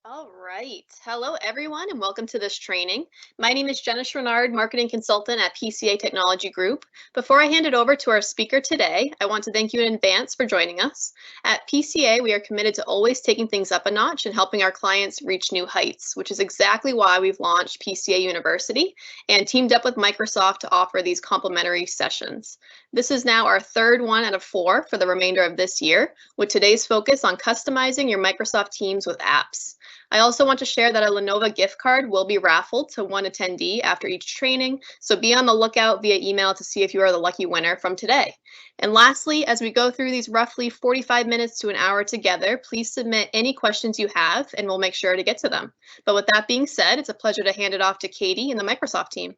All right. Hello, everyone, and welcome to this training. My name is Jenna Schrenard, Marketing Consultant at PCA Technology Group. Before I hand it over to our speaker today, I want to thank you in advance for joining us. At PCA, we are committed to always taking things up a notch and helping our clients reach new heights, which is exactly why we've launched PCA University and teamed up with Microsoft to offer these complimentary sessions. This is now our third one out of four for the remainder of this year, with today's focus on customizing your Microsoft Teams with apps. I also want to share that a Lenovo gift card will be raffled to one attendee after each training, so be on the lookout via email to see if you are the lucky winner from today. And lastly, as we go through these roughly 45 minutes to an hour together, please submit any questions you have and we'll make sure to get to them. But with that being said, it's a pleasure to hand it off to Katie and the Microsoft team.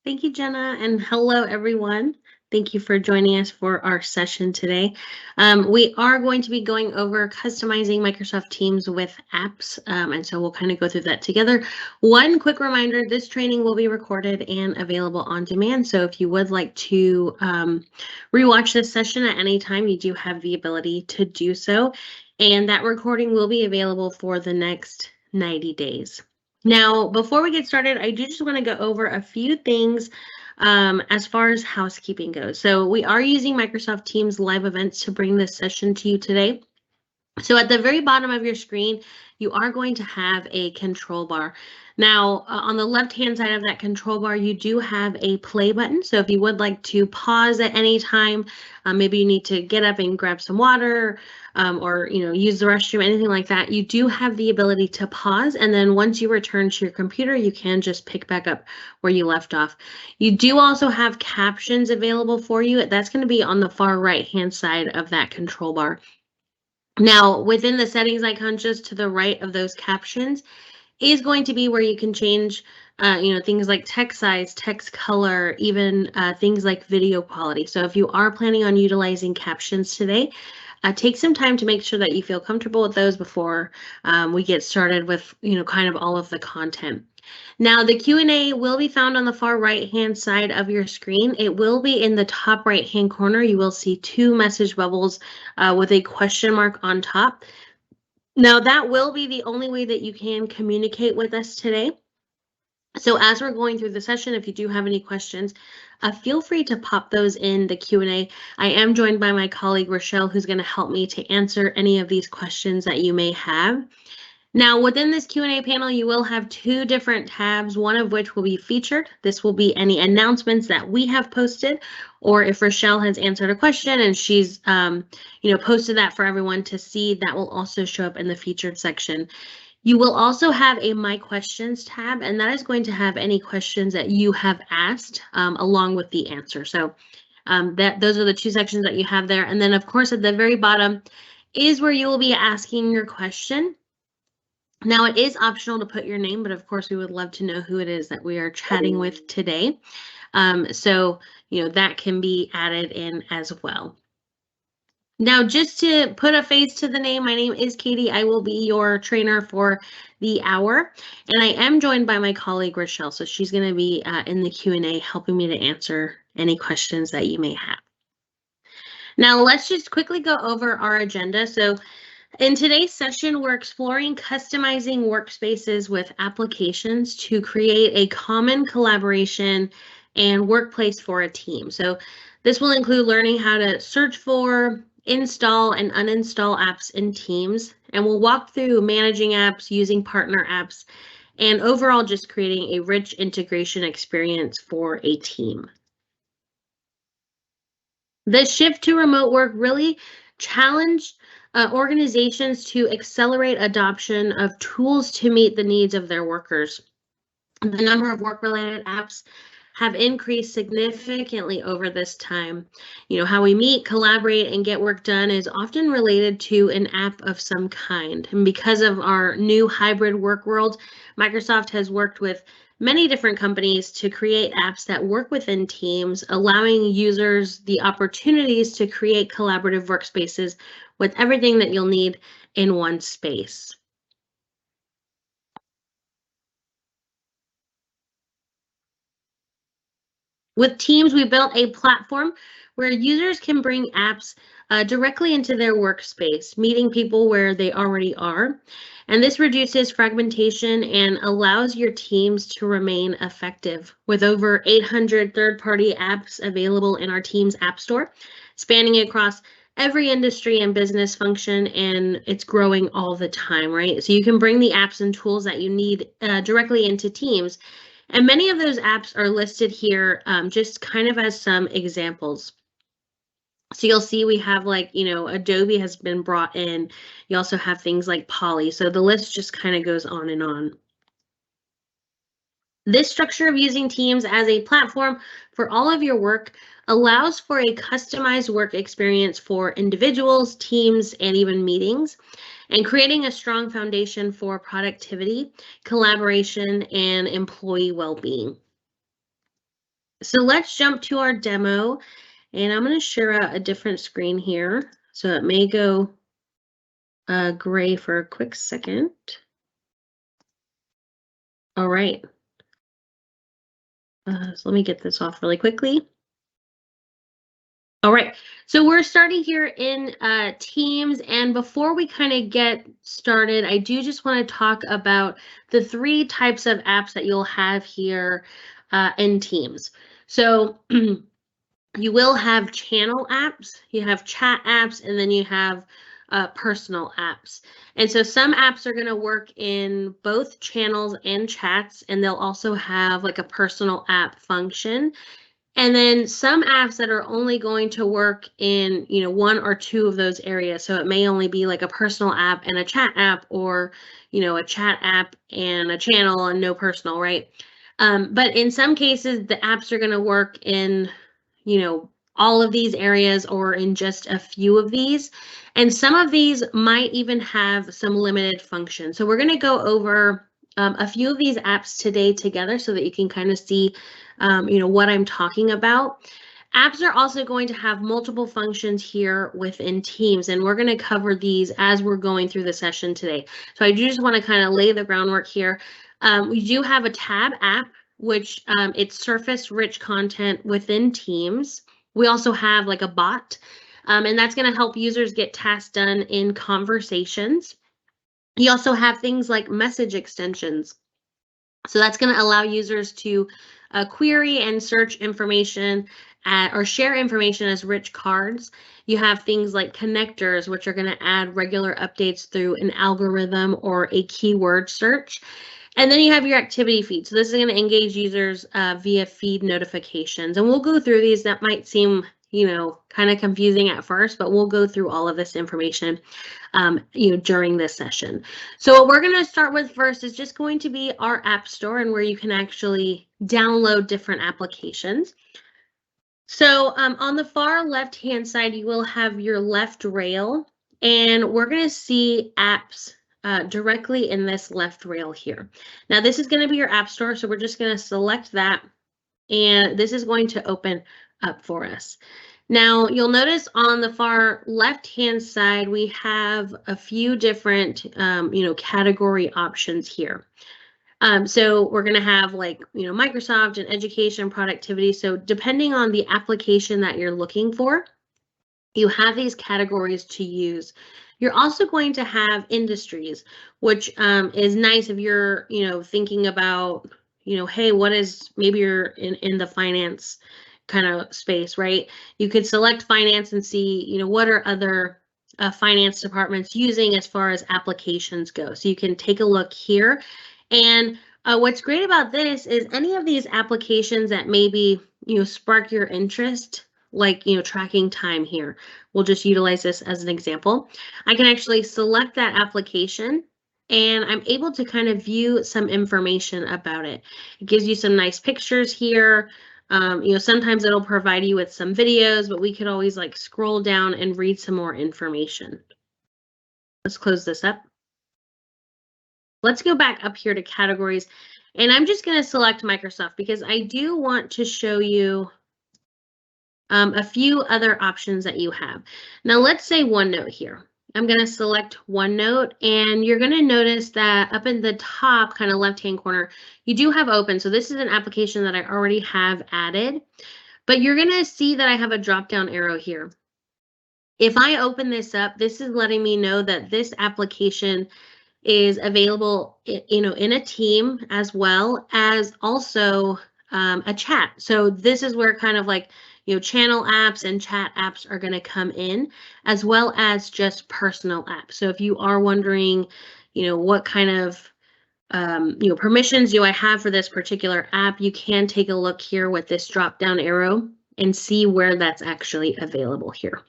Thank you, Jenna, and hello, everyone. Thank you for joining us for our session today. We are going to be going over customizing Microsoft Teams with apps, and so we'll kind of go through that together. One quick reminder, this training will be recorded and available on demand, so if you would like to rewatch this session at any time, you do have the ability to do so, and that recording will be available for the next 90 days. Now, before we get started, I do just want to go over a few things as far as housekeeping goes. So we are using Microsoft Teams live events to bring this session to you today. So at the very bottom of your screen, you are going to have a control bar. Now, on the left-hand side of that control bar, you do have a play button. So if you would like to pause at any time, maybe you need to get up and grab some water, or use the restroom, anything like that, you do have the ability to pause. And then once you return to your computer, you can just pick back up where you left off. You do also have captions available for you. That's going to be on the far right-hand side of that control bar. Now, within the settings icon, just to the right of those captions, is going to be where you can change, things like text size, text color, even things like video quality. So if you are planning on utilizing captions today, take some time to make sure that you feel comfortable with those before we get started with, kind of all of the content. Now, the Q&A will be found on the far right-hand side of your screen. It will be in the top right-hand corner. You will see two message bubbles with a question mark on top. Now, that will be the only way that you can communicate with us today. So as we're going through the session, if you do have any questions, feel free to pop those in the Q&A. I am joined by my colleague, Rochelle, who's going to help me to answer any of these questions that you may have. Now, within this Q&A panel, you will have two different tabs, one of which will be featured. This will be any announcements that we have posted, or if Rochelle has answered a question and she's, posted that for everyone to see, that will also show up in the featured section. You will also have a My Questions tab, and that is going to have any questions that you have asked along with the answer. So those are the two sections that you have there. And then, of course, at the very bottom is where you will be asking your question. Now, it is optional to put your name, but of course, we would love to know who it is that we are chatting with today. So, that can be added in as well. Now, just to put a face to the name, my name is Katie. I will be your trainer for the hour, and I am joined by my colleague, Rochelle. So she's going to be in the Q&A helping me to answer any questions that you may have. Now, let's just quickly go over our agenda. So in today's session, we're exploring customizing workspaces with applications to create a common collaboration and workplace for a team. So this will include learning how to search for, install, and uninstall apps in Teams, and we'll walk through managing apps, using partner apps, and overall just creating a rich integration experience for a team. The shift to remote work really challenged organizations to accelerate adoption of tools to meet the needs of their workers. The number of work-related apps have increased significantly over this time. How we meet, collaborate, and get work done is often related to an app of some kind. And because of our new hybrid work world, Microsoft has worked with many different companies to create apps that work within Teams, allowing users the opportunities to create collaborative workspaces with everything that you'll need in one space. With Teams, we built a platform where users can bring apps directly into their workspace, meeting people where they already are. And this reduces fragmentation and allows your teams to remain effective. With over 800 third-party apps available in our Teams App Store, spanning across every industry and business function, and it's growing all the time, right? So you can bring the apps and tools that you need directly into Teams. And many of those apps are listed here just kind of as some examples. So you'll see we have Adobe has been brought in. You also have things like Poly. So the list just kind of goes on and on. This structure of using Teams as a platform for all of your work allows for a customized work experience for individuals, teams, and even meetings, and creating a strong foundation for productivity, collaboration, and employee well-being. So let's jump to our demo, and I'm going to share a different screen here. So it may go gray for a quick second. All right. So let me get this off really quickly. All right, so we're starting here in Teams, and before we kind of get started, I do just want to talk about the 3 types of apps that you'll have here in Teams. So you will have channel apps, you have chat apps, and then you have personal apps. And so some apps are going to work in both channels and chats, and they'll also have like a personal app function. And then some apps that are only going to work in, 1 or 2 of those areas. So it may only be like a personal app and a chat app, or, a chat app and a channel and no personal, right? But in some cases, the apps are going to work in, all of these areas or in just a few of these. And some of these might even have some limited function. So we're going to go over a few of these apps today together so that you can kind of see what I'm talking about. Apps are also going to have multiple functions here within Teams, and we're going to cover these as we're going through the session today. So I do just want to kind of lay the groundwork here. We do have a tab app, which it's surface-rich content within Teams. We also have like a bot, and that's going to help users get tasks done in conversations. You also have things like message extensions. So that's going to allow users to query and search information or share information as rich cards. You have things like connectors, which are going to add regular updates through an algorithm or a keyword search. And then you have your activity feed. So this is going to engage users via feed notifications. And we'll go through these. That might seem, kind of confusing at first, but we'll go through all of this information, during this session. So what we're going to start with first is just going to be our App Store and where you can actually download different applications. So on the far left-hand side, you will have your left rail, and we're going to see apps directly in this left rail here. Now, this is going to be your App Store, so we're just going to select that, and this is going to open up for us. Now, you'll notice on the far left-hand side, we have a few different, category options here. So we're going to have Microsoft and education, productivity. So depending on the application that you're looking for, you have these categories to use. You're also going to have industries, which is nice if you're, thinking about, hey, what is, maybe you're in the finance kind of space, right? You could select finance and see, what are other finance departments using as far as applications go. So you can take a look here. And what's great about this is any of these applications that maybe, spark your interest, like, tracking time here. We'll just utilize this as an example. I can actually select that application, and I'm able to kind of view some information about it. It gives you some nice pictures here. Sometimes it'll provide you with some videos, but we could always scroll down and read some more information. Let's close this up. Let's go back up here to categories, and I'm just going to select Microsoft because I do want to show you a few other options that you have. Now let's say OneNote here. I'm going to select OneNote, and you're going to notice that up in the top kind of left-hand corner, you do have open. So this is an application that I already have added, but you're going to see that I have a drop-down arrow here. If I open this up, this is letting me know that this application is available, in a team as well as also a chat. So this is where kind of like, channel apps and chat apps are going to come in, as well as just personal apps. So if you are wondering, what kind of permissions do I have for this particular app, you can take a look here with this drop down arrow and see where that's actually available here.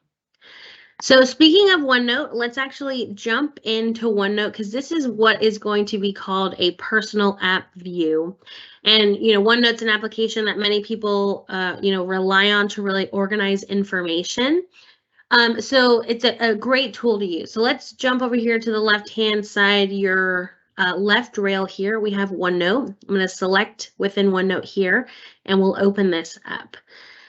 So speaking of OneNote, let's actually jump into OneNote, because this is what is going to be called a personal app view. And, OneNote's an application that many people, rely on to really organize information. So it's a great tool to use. So let's jump over here to the left-hand side, your left rail here. We have OneNote. I'm going to select within OneNote here, and we'll open this up.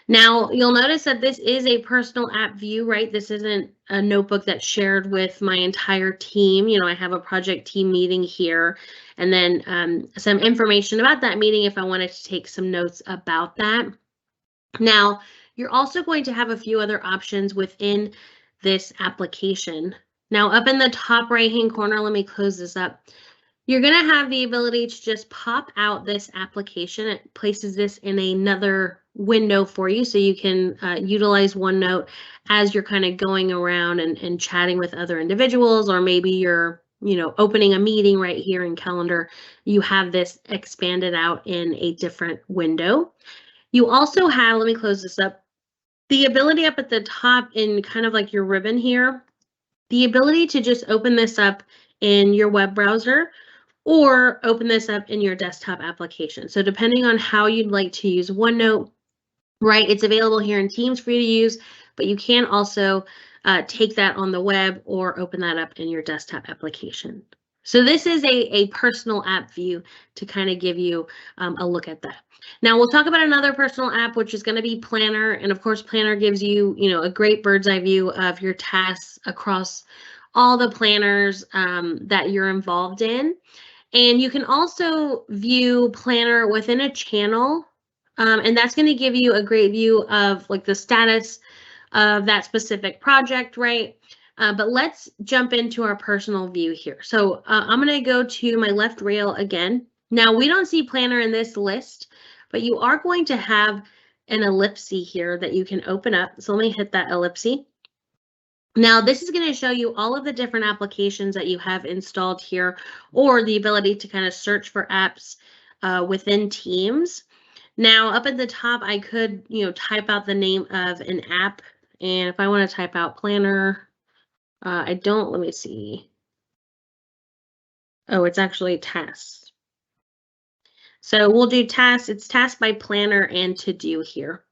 Now, you'll notice that this is a personal app view, right? This isn't a notebook that's shared with my entire team. I have a project team meeting here, and then some information about that meeting if I wanted to take some notes about that. Now, you're also going to have a few other options within this application. Now, up in the top right-hand corner, let me close this up. You're going to have the ability to just pop out this application. It places this in another window for you, so you can utilize OneNote as you're kind of going around and chatting with other individuals, or maybe you're opening a meeting right here in Calendar. You have this expanded out in a different window. You also have, let me close this up, the ability up at the top in kind of like your ribbon here, the ability to just open this up in your web browser or open this up in your desktop application. So depending on how you'd like to use OneNote, right, it's available here in Teams for you to use, but you can also take that on the web or open that up in your desktop application. So this is a personal app view to kind of give you a look at that. Now we'll talk about another personal app, which is going to be Planner. And of course, Planner gives you, a great bird's eye view of your tasks across all the planners that you're involved in. And you can also view Planner within a channel, and that's going to give you a great view of like the status of that specific project, right? But let's jump into our personal view here. So I'm going to go to my left rail again. Now we don't see Planner in this list, but you are going to have an ellipsis here that you can open up. So let me hit that ellipsis. Now, this is going to show you all of the different applications that you have installed here, or the ability to kind of search for apps within Teams. Now, up at the top, I could, type out the name of an app. And if I want to type out Planner, I don't, let me see. Oh, it's actually tasks. So we'll do tasks. It's tasked by Planner and To Do here.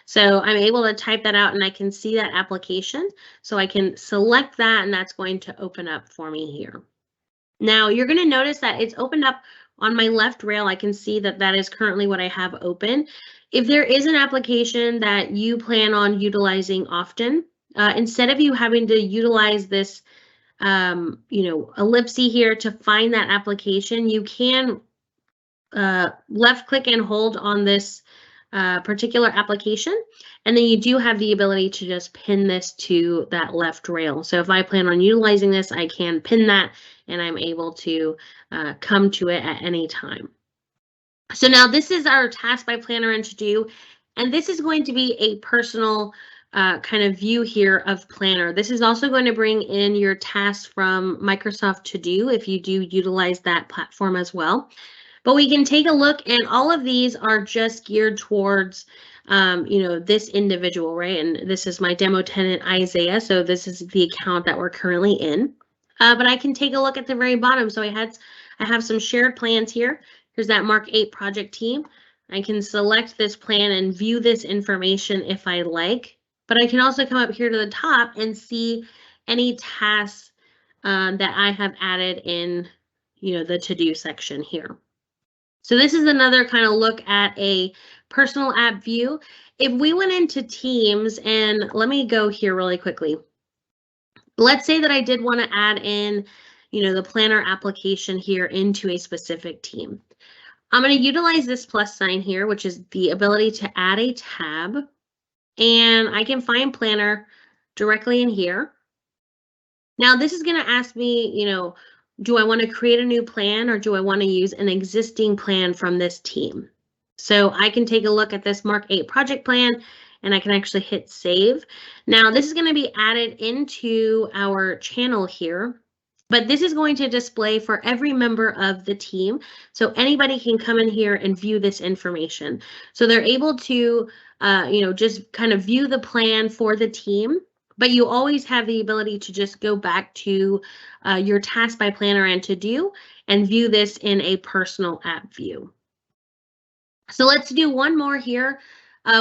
So I'm able to type that out and I can see that application. So I can select that and that's going to open up for me here. Now you're going to notice that it's opened up on my left rail. I can see that that is currently what I have open. If there is an application that you plan on utilizing often, instead of you having to utilize this, ellipsis here to find that application, you can left click and hold on this particular application, and then you do have the ability to just pin this to that left rail. So if I plan on utilizing this, I can pin that and I'm able to come to it at any time. So now this is our task by Planner and To Do, and this is going to be a personal kind of view here of Planner. This is also going to bring in your tasks from Microsoft To Do if you do utilize that platform as well. But we can take a look, and all of these are just geared towards, this individual, right? And this is my demo tenant, Isaiah. So this is the account that we're currently in. But I can take a look at the very bottom. So I have some shared plans here. Here's that Mark 8 project team. I can select this plan and view this information if I like. But I can also come up here to the top and see any tasks that I have added in, the to-do section here. So this is another kind of look at a personal app view. If we went into Teams, and let me go here really quickly. Let's say that I did want to add in, the Planner application here into a specific team. I'm going to utilize this plus sign here, which is the ability to add a tab. And I can find Planner directly in here. Now this is going to ask me, do I want to create a new plan or do I want to use an existing plan from this team? So I can take a look at this Mark 8 project plan and I can actually hit save. Now this is going to be added into our channel here, but this is going to display for every member of the team. So anybody can come in here and view this information. So they're able to, just kind of view the plan for the team. But you always have the ability to just go back to your task by planner and to do and view this in a personal app view. So let's do one more here,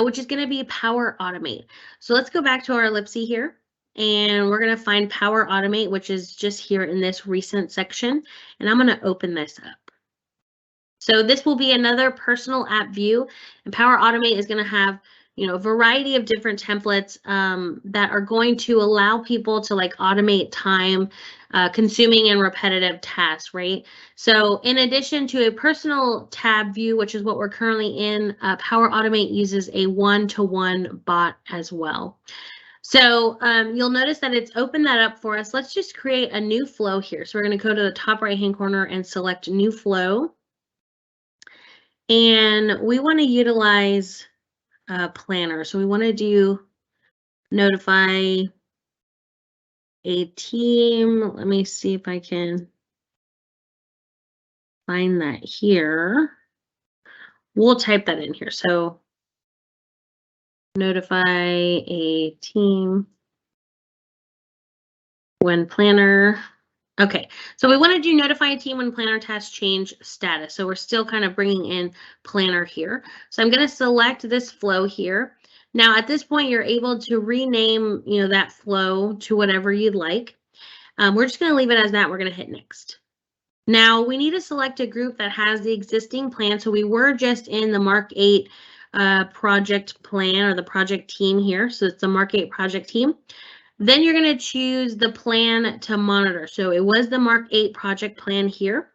which is going to be Power Automate. So let's go back to our ellipse here and we're going to find Power Automate, which is just here in this recent section. And I'm going to open this up. So this will be another personal app view, and Power Automate is going to have a variety of different templates that are going to allow people to automate time consuming and repetitive tasks, right? So in addition to a personal tab view, which is what we're currently in, Power Automate uses a one-to-one bot as well. So you'll notice that it's opened that up for us. Let's just create a new flow here. So we're going to go to the top right-hand corner and select new flow. And we want to utilize planner. So we want to do notify a team. Let me see if I can find that here. We'll type that in here. So notify a team when planner. Okay, so we want to do notify a team when planner task change status. So we're still kind of bringing in planner here. So I'm going to select this flow here. Now at this point, you're able to rename, that flow to whatever you'd like. We're just going to leave it as that. We're going to hit next. Now we need to select a group that has the existing plan. So we were just in the Mark 8 project plan or the project team here. So it's the Mark 8 project team. Then you're going to choose the plan to monitor. So it was the Mark 8 project plan here.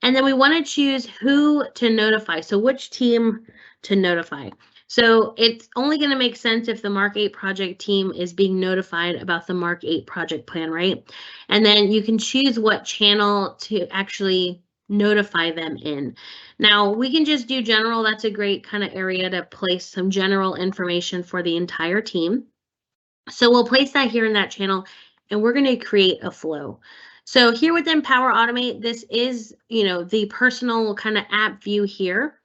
And then we want to choose who to notify. So which team to notify. So it's only going to make sense if the Mark 8 project team is being notified about the Mark 8 project plan, right? And then you can choose what channel to actually notify them in. Now we can just do general. That's a great kind of area to place some general information for the entire team. So we'll place that here in that channel and we're going to create a flow. So here within Power Automate, this is, the personal kind of app view here,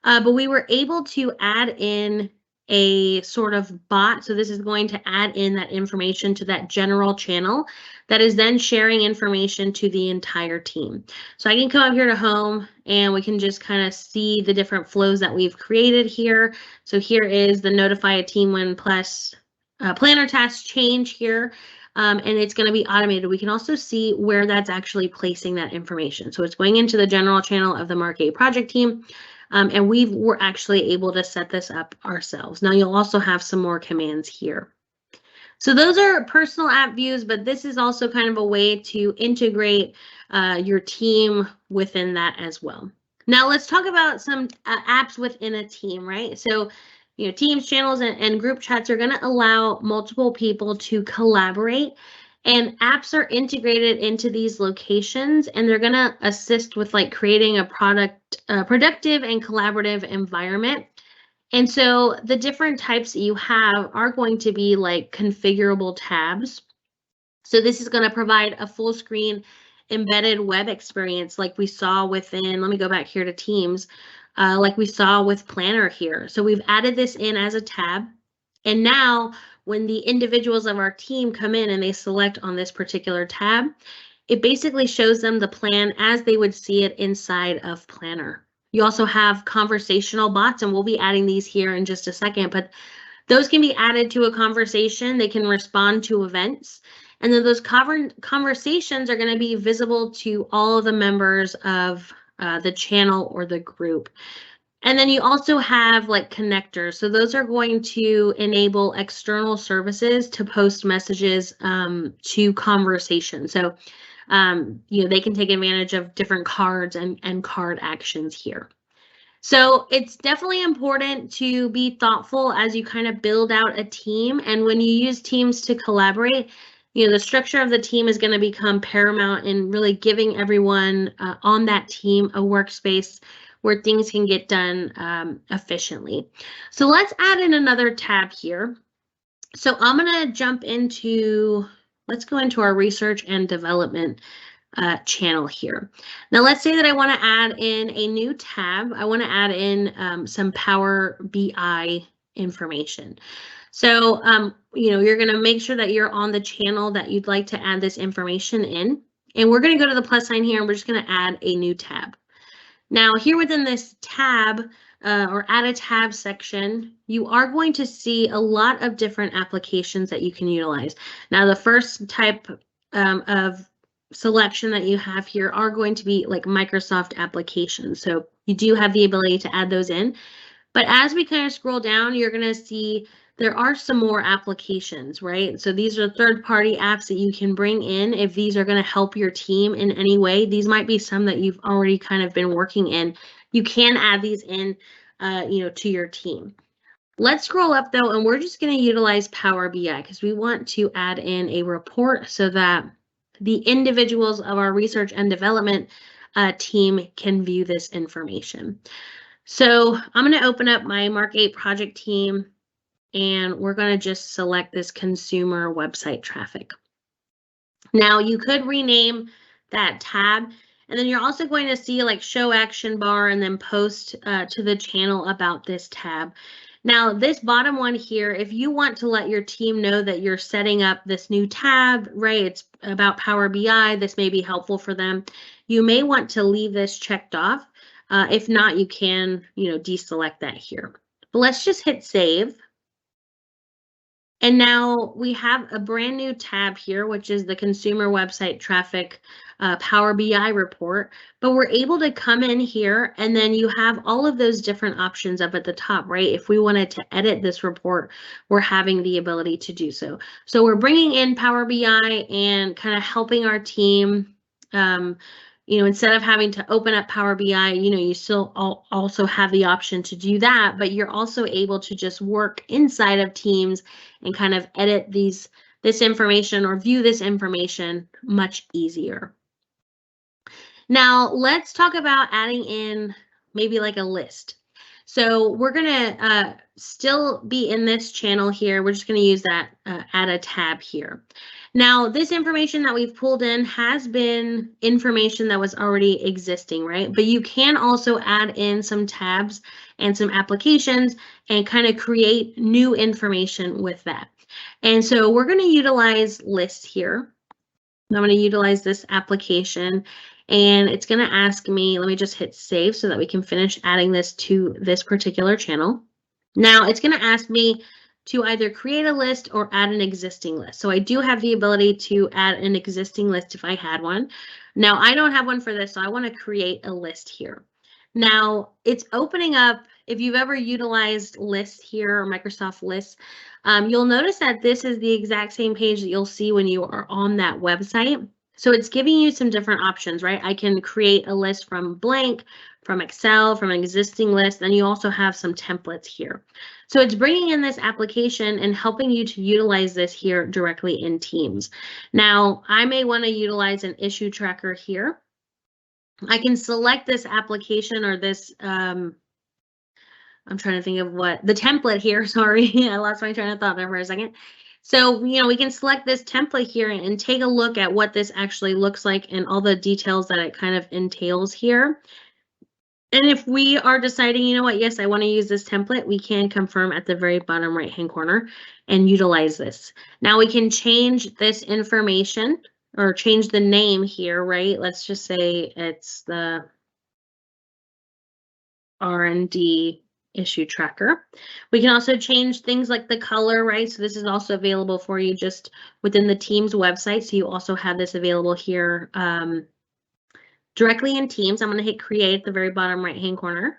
but we were able to add in a sort of bot. So this is going to add in that information to that general channel that is then sharing information to the entire team. So I can come up here to home and we can just kind of see the different flows that we've created here. So here is the notify a team when planner task change here, and it's going to be automated. We can also see where that's actually placing that information. So it's going into the general channel of the Mark 8 project team, and we were actually able to set this up ourselves. Now you'll also have some more commands here. So those are personal app views, but this is also kind of a way to integrate your team within that as well. Now let's talk about some apps within a team, right? So teams, channels, and group chats are going to allow multiple people to collaborate, and apps are integrated into these locations, and they're going to assist with creating a productive and collaborative environment. And so the different types that you have are going to be configurable tabs. So this is going to provide a full screen embedded web experience like we saw within, let me go back here to Teams, like we saw with Planner here. So we've added this in as a tab. And now when the individuals of our team come in and they select on this particular tab, it basically shows them the plan as they would see it inside of Planner. You also have conversational bots, and we'll be adding these here in just a second, but those can be added to a conversation. They can respond to events. And then those conversations are going to be visible to all of the members of the channel or the group. And then you also have connectors. So those are going to enable external services to post messages to conversation. So, they can take advantage of different cards and card actions here. So it's definitely important to be thoughtful as you kind of build out a team. And when you use teams to collaborate, the structure of the team is going to become paramount in really giving everyone on that team a workspace where things can get done efficiently. So let's add in another tab here. So I'm going to jump into, let's go into our research and development channel here. Now let's say that I want to add in a new tab. I want to add in some Power BI information. So, you're going to make sure that you're on the channel that you'd like to add this information in. And we're going to go to the plus sign here and we're just going to add a new tab. Now here within this tab or add a tab section, you are going to see a lot of different applications that you can utilize. Now the first type of selection that you have here are going to be like Microsoft applications. So you do have the ability to add those in. But as we kind of scroll down, you're going to see there are some more applications, right? So these are third-party apps that you can bring in if these are going to help your team in any way. These might be some that you've already kind of been working in. You can add these in, to your team. Let's scroll up though, and we're just going to utilize Power BI because we want to add in a report so that the individuals of our research and development team can view this information. So I'm going to open up my Mark 8 project team, and we're going to just select this consumer website traffic. Now you could rename that tab, and then you're also going to see like show action bar and then post to the channel about this tab. Now this bottom one here, if you want to let your team know that you're setting up this new tab, right, it's about Power BI, this may be helpful for them, you may want to leave this checked off. If not, you can, deselect that here. But let's just hit save. And now we have a brand new tab here, which is the consumer website traffic Power BI report. But we're able to come in here and then you have all of those different options up at the top, right? If we wanted to edit this report, we're having the ability to do so. So we're bringing in Power BI and kind of helping our team. Instead of having to open up Power BI, you still also have the option to do that, but you're also able to just work inside of Teams and kind of edit this information or view this information much easier. Now, let's talk about adding in maybe like a list. So we're going to still be in this channel here. We're just going to use that add a tab here. Now, this information that we've pulled in has been information that was already existing, right? But you can also add in some tabs and some applications and kind of create new information with that. And so we're going to utilize lists here. I'm going to utilize this application and it's going to ask me, let me just hit save so that we can finish adding this to this particular channel. Now it's going to ask me to either create a list or add an existing list. So I do have the ability to add an existing list if I had one. Now I don't have one for this, so I want to create a list here. Now it's opening up, if you've ever utilized lists here or Microsoft lists, you'll notice that this is the exact same page that you'll see when you are on that website. So it's giving you some different options, right? I can create a list from blank, from Excel, from an existing list, and you also have some templates here. So it's bringing in this application and helping you to utilize this here directly in Teams. Now, I may want to utilize an issue tracker here. I can select this application or this, I'm trying to think of what, the template here, sorry, I lost my train of thought there for a second. So, we can select this template here and take a look at what this actually looks like and all the details that it kind of entails here. And if we are deciding, yes, I want to use this template, we can confirm at the very bottom right-hand corner and utilize this. Now we can change this information or change the name here, right? Let's just say it's the R&D issue tracker. We can also change things like the color, right? So this is also available for you just within the Teams website. So you also have this available here directly in Teams. I'm going to hit create at the very bottom right-hand corner.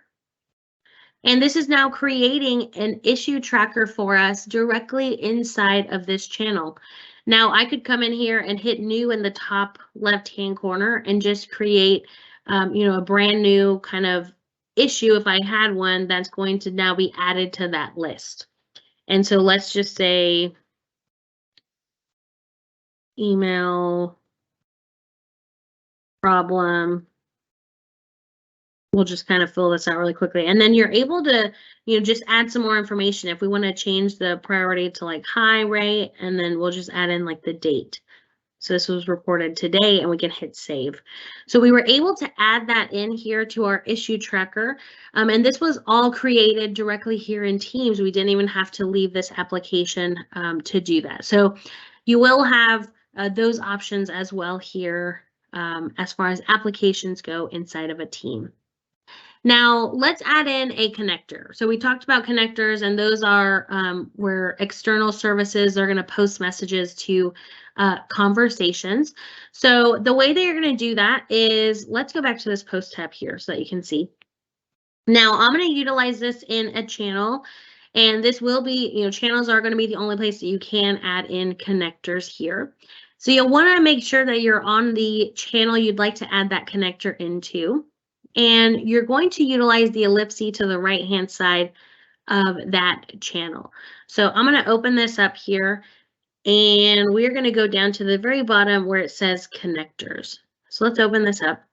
And this is now creating an issue tracker for us directly inside of this channel. Now I could come in here and hit new in the top left-hand corner and just create, a brand new kind of issue, if I had one, that's going to now be added to that list. And so let's just say email problem. We'll just kind of fill this out really quickly. And then you're able to, just add some more information. If we want to change the priority to like high rate, and then we'll just add in like the date. So this was reported today, and we can hit save. So we were able to add that in here to our issue tracker. And this was all created directly here in Teams. We didn't even have to leave this application to do that. So you will have those options as well here as far as applications go inside of a team. Now let's add in a connector. So we talked about connectors, and those are where external services are going to post messages to conversations. So the way that you're going to do that is, let's go back to this post tab here so that you can see. Now I'm going to utilize this in a channel, and this will be, channels are going to be the only place that you can add in connectors here. So you'll want to make sure that you're on the channel you'd like to add that connector into. And you're going to utilize the ellipsis to the right-hand side of that channel. So I'm going to open this up here, and we're going to go down to the very bottom where it says connectors. So let's open this up.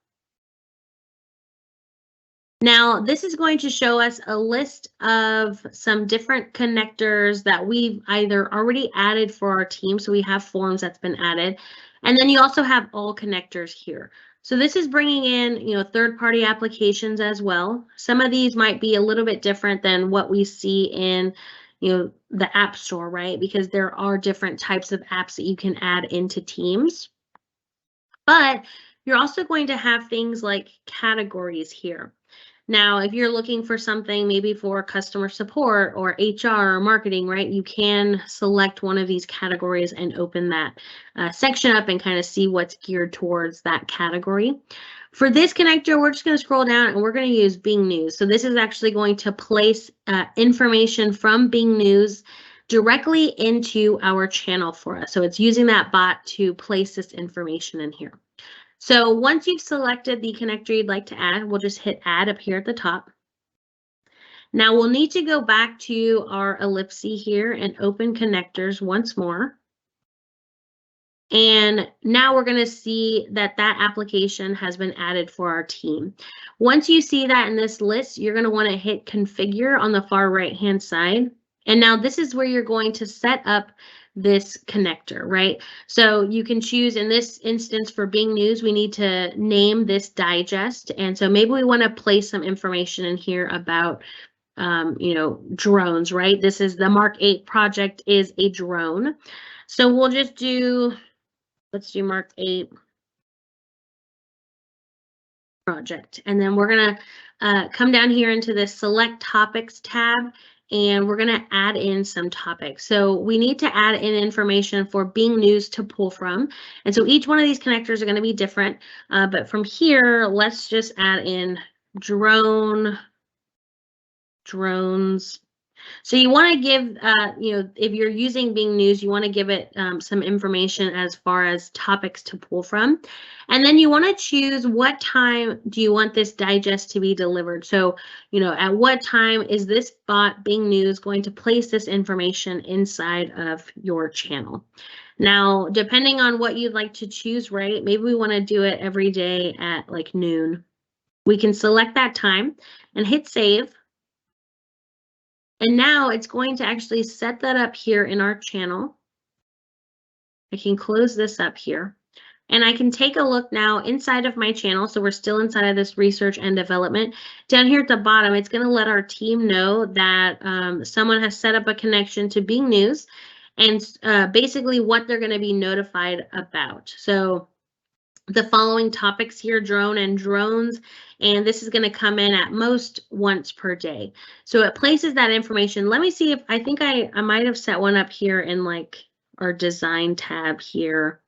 Now, this is going to show us a list of some different connectors that we've either already added for our team. So we have forms that's been added. And then you also have all connectors here. So this is bringing in, third-party applications as well. Some of these might be a little bit different than what we see in, the App Store, right? Because there are different types of apps that you can add into Teams. But you're also going to have things like categories here. Now, if you're looking for something maybe for customer support or HR or marketing, right, you can select one of these categories and open that section up and kind of see what's geared towards that category. For this connector, we're just going to scroll down and we're going to use Bing News. So this is actually going to place information from Bing News directly into our channel for us. So it's using that bot to place this information in here. So once you've selected the connector you'd like to add, we'll just hit add up here at the top. Now we'll need to go back to our ellipsis here and open connectors once more. And now we're going to see that that application has been added for our team. Once you see that in this list, you're going to want to hit configure on the far right-hand side. And now this is where you're going to set up this connector, right? So you can choose, in this instance for Bing News, we need to name this digest. And so maybe we want to place some information in here about, drones, right? This is the Mark 8 project is a drone. So we'll just do, let's do Mark 8 project. And then we're going to come down here into this select topics tab, and we're going to add in some topics. So we need to add in information for Bing News to pull from. And so each one of these connectors are going to be different. But from here, let's just add in drones. So you want to give, if you're using Bing News, you want to give it some information as far as topics to pull from. And then you want to choose what time do you want this digest to be delivered. So, at what time is this bot, Bing News, going to place this information inside of your channel? Now, depending on what you'd like to choose, right, maybe we want to do it every day at like noon. We can select that time and hit save. And now it's going to actually set that up here in our channel. I can close this up here, and I can take a look now inside of my channel. So we're still inside of this research and development. Down here at the bottom, it's going to let our team know that someone has set up a connection to Bing News and basically what they're going to be notified about. So the following topics here, drone and drones, and this is going to come in at most once per day. So it places that information. Let me see if I think I might have set one up here in like our design tab here.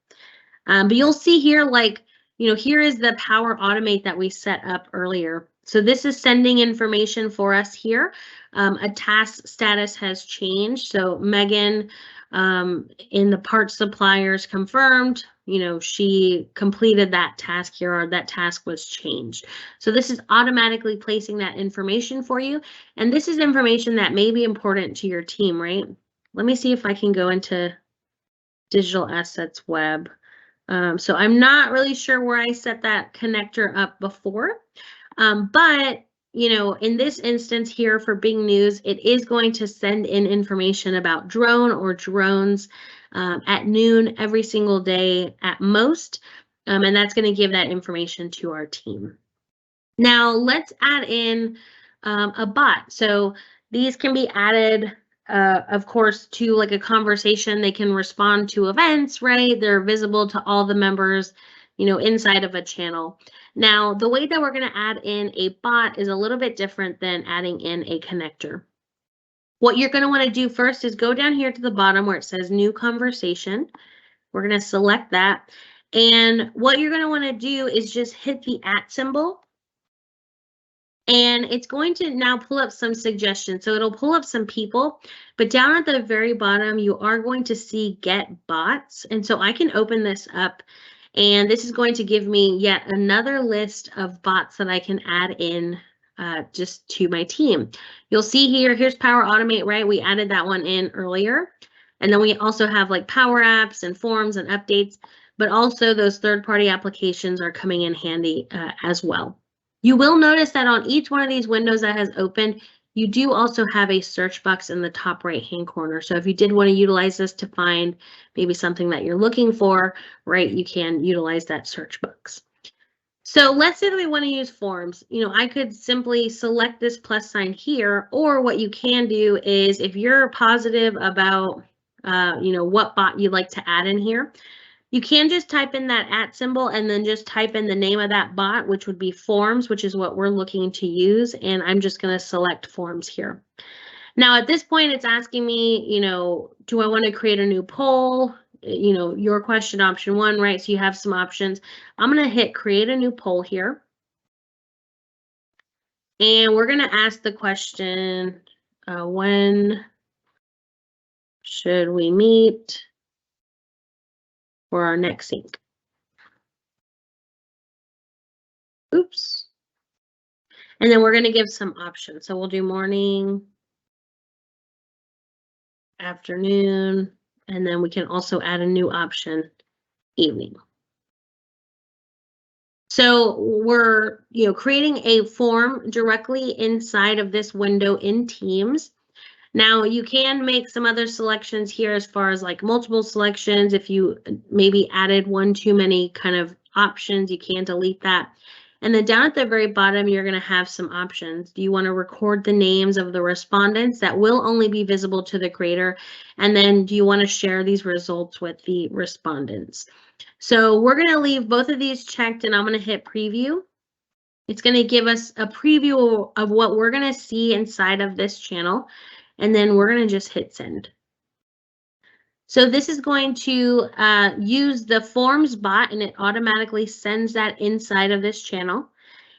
But you'll see here, like, here is the Power Automate that we set up earlier. So this is sending information for us here. A task status has changed. So Megan in the part suppliers confirmed, she completed that task here, or that task was changed. So this is automatically placing that information for you. And this is information that may be important to your team, right? Let me see if I can go into Digital Assets Web. So I'm not really sure where I set that connector up before, but in this instance here for Bing News, it is going to send in information about drone or drones at noon every single day at most, and that's going to give that information to our team. Now let's add in a bot. So these can be added, of course, to like a conversation. They can respond to events, right? They're visible to all the members, inside of a channel. Now, the way that we're going to add in a bot is a little bit different than adding in a connector. What you're going to want to do first is go down here to the bottom where it says New Conversation. We're going to select that. And what you're going to want to do is just hit the @ symbol. And it's going to now pull up some suggestions. So it'll pull up some people, but down at the very bottom, you are going to see Get Bots. And so I can open this up, and this is going to give me yet another list of bots that I can add in just to my team. You'll see here's Power Automate, right? We added that one in earlier. And then we also have like Power Apps and Forms and Updates, but also those third-party applications are coming in handy as well. You will notice that on each one of these windows that has opened, you do also have a search box in the top right-hand corner. So if you did want to utilize this to find maybe something that you're looking for, right, you can utilize that search box. So let's say that we want to use forms. I could simply select this plus sign here, or what you can do is if you're positive about, what bot you'd like to add in here, you can just type in that @ symbol and then just type in the name of that bot, which would be Forms, which is what we're looking to use. And I'm just going to select Forms here. Now, at this point, it's asking me, do I want to create a new poll? Your question, option 1, right? So you have some options. I'm going to hit Create a New Poll here. And we're going to ask the question, when should we meet for our next sync? Oops. And then we're going to give some options. So we'll do morning, afternoon, and then we can also add a new option, evening. So we're creating a form directly inside of this window in Teams. Now you can make some other selections here as far as like multiple selections. If you maybe added one too many kind of options, you can delete that. And then down at the very bottom, you're going to have some options. Do you want to record the names of the respondents that will only be visible to the creator? And then do you want to share these results with the respondents? So we're going to leave both of these checked, and I'm going to hit preview. It's going to give us a preview of what we're going to see inside of this channel. And then we're going to just hit send. So this is going to use the Forms bot, and it automatically sends that inside of this channel.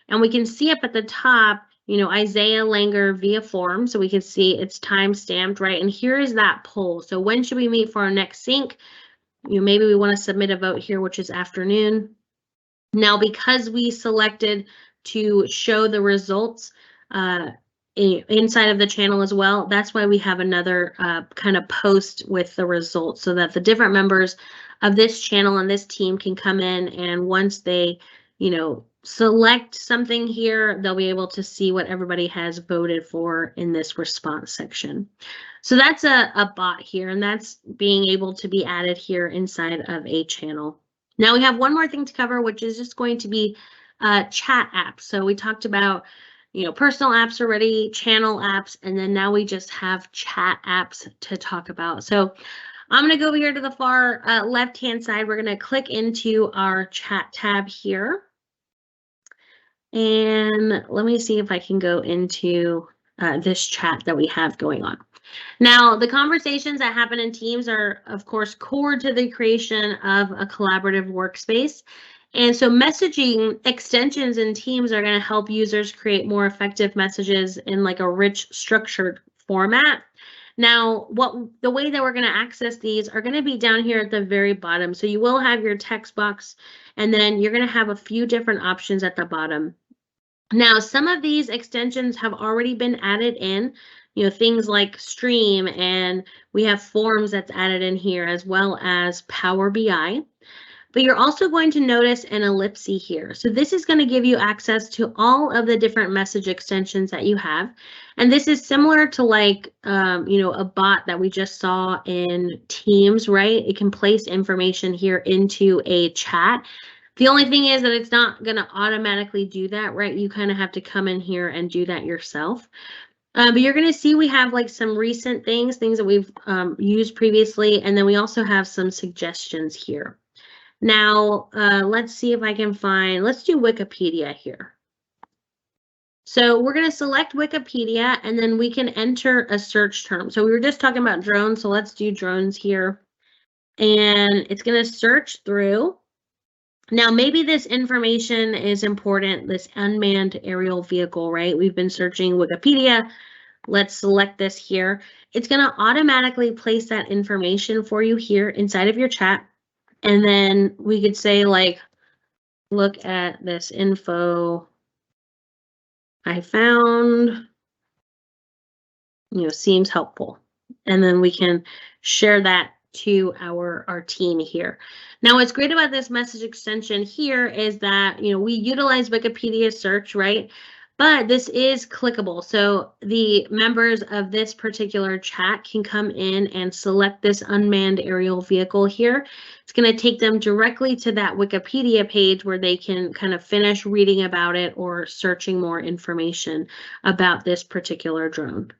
And we can see up at the top, Isaiah Langer via form. So we can see it's time stamped, right? And here is that poll. So when should we meet for our next sync? Maybe we want to submit a vote here, which is afternoon. Now, because we selected to show the results inside of the channel as well, that's why we have another kind of post with the results, so that the different members of this channel and this team can come in, and once they select something here, they'll be able to see what everybody has voted for in this response section. So that's a bot here, and that's being able to be added here inside of a channel. Now we have one more thing to cover, which is just going to be chat apps. So we talked about personal apps already, channel apps, and then now we just have chat apps to talk about. So I'm going to go over here to the far left-hand side. We're going to click into our chat tab here. And let me see if I can go into this chat that we have going on. Now, the conversations that happen in Teams are, of course, core to the creation of a collaborative workspace. And so messaging extensions in Teams are going to help users create more effective messages in like a rich, structured format. Now, the way that we're going to access these are going to be down here at the very bottom. So you will have your text box, and then you're going to have a few different options at the bottom. Now, some of these extensions have already been added in, things like Stream, and we have Forms that's added in here, as well as Power BI. But you're also going to notice an ellipse here. So this is going to give you access to all of the different message extensions that you have. And this is similar to like, a bot that we just saw in Teams, right? It can place information here into a chat. The only thing is that it's not going to automatically do that, right? You kind of have to come in here and do that yourself. But you're going to see we have like some recent things that we've used previously, and then we also have some suggestions here. Now, let's see if I can find, let's do Wikipedia here. So we're going to select Wikipedia, and then we can enter a search term. So we were just talking about drones, so let's do drones here. And it's going to search through. Now, maybe this information is important, this unmanned aerial vehicle, right? We've been searching Wikipedia. Let's select this here. It's going to automatically place that information for you here inside of your chat. And then we could say, like, look at this info I found, seems helpful. And then we can share that to our team here. Now, what's great about this message extension here is that, we utilize Wikipedia search, right? But this is clickable. So the members of this particular chat can come in and select this unmanned aerial vehicle here. It's going to take them directly to that Wikipedia page where they can kind of finish reading about it or searching more information about this particular drone.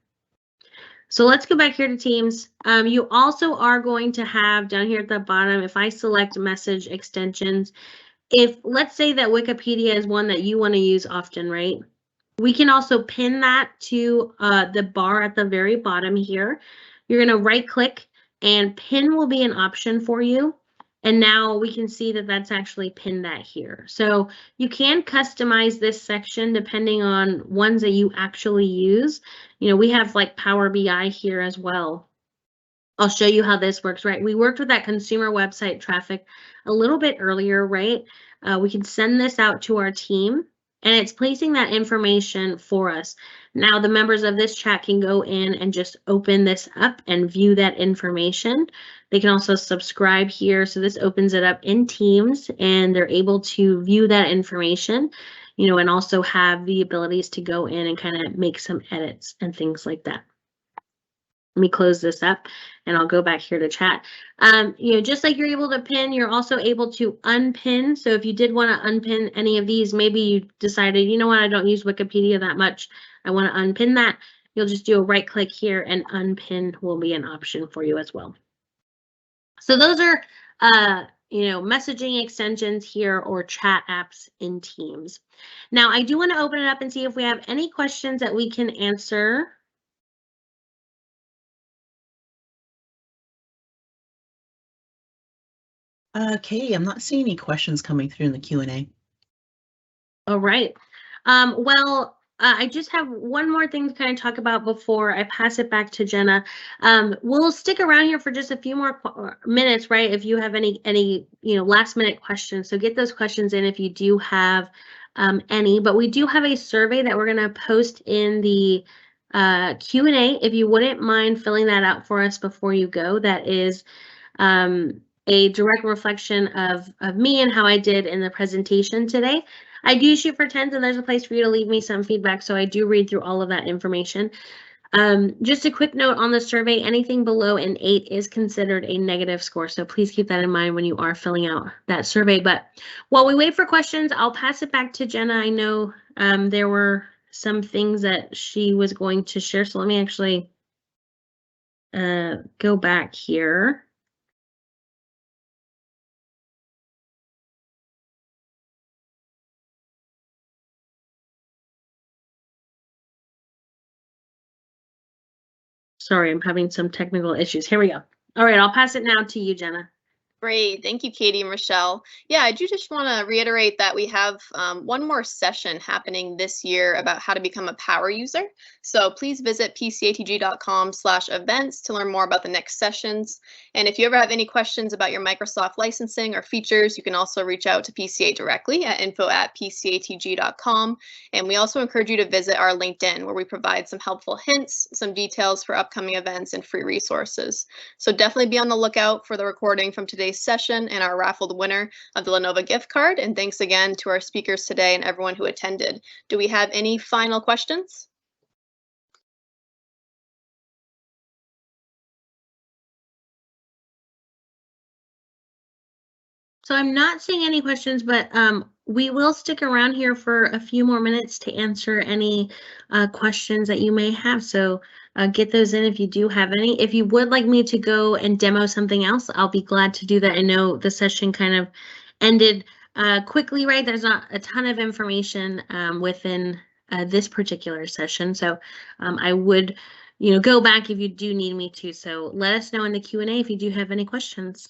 So let's go back here to Teams. You also are going to have down here at the bottom, if I select message extensions, if let's say that Wikipedia is one that you want to use often, right? We can also pin that to the bar at the very bottom here. You're going to right click, and pin will be an option for you. And now we can see that that's actually pinned that here. So you can customize this section depending on ones that you actually use. We have like Power BI here as well. I'll show you how this works, right? We worked with that consumer website traffic a little bit earlier, right? We can send this out to our team, and it's placing that information for us. Now the members of this chat can go in and just open this up and view that information. They can also subscribe here. So this opens it up in Teams, and they're able to view that information, and also have the abilities to go in and kind of make some edits and things like that. Let me close this up, and I'll go back here to chat. Just like you're able to pin, you're also able to unpin. So if you did want to unpin any of these, maybe you decided, you know what, I don't use Wikipedia that much, I want to unpin that. You'll just do a right click here, and unpin will be an option for you as well. So those are, messaging extensions here or chat apps in Teams. Now, I do want to open it up and see if we have any questions that we can answer. Katie, I'm not seeing any questions coming through in the Q&A. All right. I just have one more thing to kind of talk about before I pass it back to Jenna. We'll stick around here for just a few more minutes, right? If you have any last minute questions, so get those questions in if you do have any. But we do have a survey that we're going to post in the Q&A. If you wouldn't mind filling that out for us before you go, that is a direct reflection of me and how I did in the presentation today. I do shoot for 10s, and there's a place for you to leave me some feedback, so I do read through all of that information. Just a quick note on the survey, anything below an 8 is considered a negative score, so please keep that in mind when you are filling out that survey. But while we wait for questions, I'll pass it back to Jenna. I know there were some things that she was going to share, so let me actually go back here. Sorry, I'm having some technical issues. Here we go. All right, I'll pass it now to you, Jenna. Great. Thank you, Katie and Rochelle. Yeah, I do just want to reiterate that we have one more session happening this year about how to become a power user. So please visit pcatg.com/events to learn more about the next sessions. And if you ever have any questions about your Microsoft licensing or features, you can also reach out to PCA directly at info@pcatg.com. And we also encourage you to visit our LinkedIn, where we provide some helpful hints, some details for upcoming events, and free resources. So definitely be on the lookout for the recording from today's session and our raffled winner of the Lenovo gift card. And thanks again to our speakers today and everyone who attended. Do we have any final questions? So I'm not seeing any questions, but we will stick around here for a few more minutes to answer any questions that you may have. So get those in if you do have any. If you would like me to go and demo something else, I'll be glad to do that. I know the session kind of ended quickly, right? There's not a ton of information within this particular session. So I would, go back if you do need me to. So let us know in the Q&A if you do have any questions.